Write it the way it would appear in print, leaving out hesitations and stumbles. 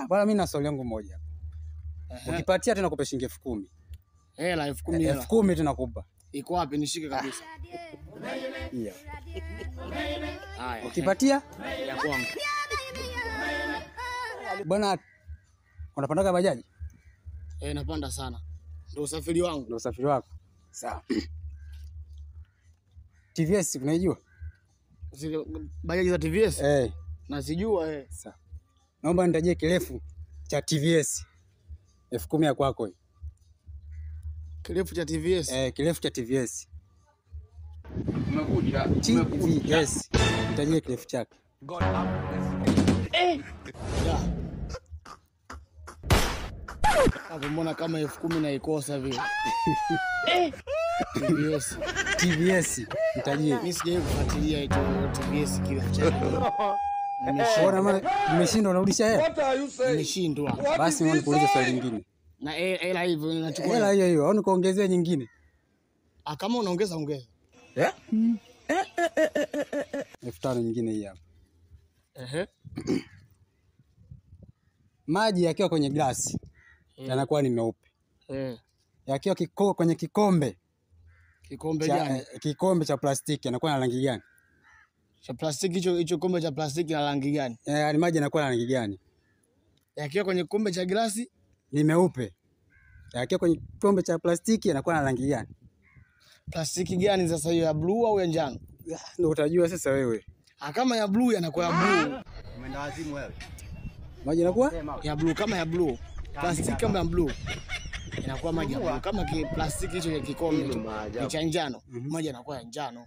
Bwana mimi na swali langu moja. Ukipatia tena nakupa shilingi 10,000. Hela 10,000. 10,000 tunakupa. Iko wapi nishike kabisa? Hiyo. Haya. Ukipatia ya kwangu. Bwana unapandaga bajaji? Napanda sana. Ndio usafiri wangu. Ndio usafiri wako. Sawa. TVS unaijua? Zile bajaji za TVS? Nazijua Sawa. Naomba nitajie kirefu cha TVS. 10,000 ya kwako hii. Kirefu cha TVS? Kirefu cha TVS. Umekuja. TVS. Nitajie kirefu chake. Hapo mbona kama 10,000 naikosa vile? TVS. Nitajie. Mimi sijawahi kufuatilia hicho TVS kirefu chake. Nimeshindwa unarudisha hela? What are you saying? Nimeshindwa. Basi mbona nikuulize swali lingine? Na hela hivyo ninachukua. Hela hiyo au nikuongezea nyingine? Kama unaongeza ongeza. 5,000 nyingine hii hapa. Maji yakiwa kwenye glasi yanakuwa ni meupe. Yakiwa kwenye kikombe. Kikombe gani? Kikombe cha plastiki yanakuwa na rangi gani? Cha plastiki hicho kikombe cha plastiki na rangi gani? Ni maji yanakuwa na rangi gani? Yakiwa kwenye kikombe cha glasi ni meupe. Yakiwa kwenye kikombe cha plastiki yanakuwa na rangi gani? Plastiki gani sasa hiyo, ya blue au ya njano? Ndio utajua sasa wewe. Kama ya blue yanakuwa ya blue. Umeenda wazimu wewe. Maji yanakuwa ya blue, kama ya blue. Plastiki kama ya blue inakuwa maji ya blue. Kama plastiki hicho ya kikombe cha njano, maji yanakuwa ya njano.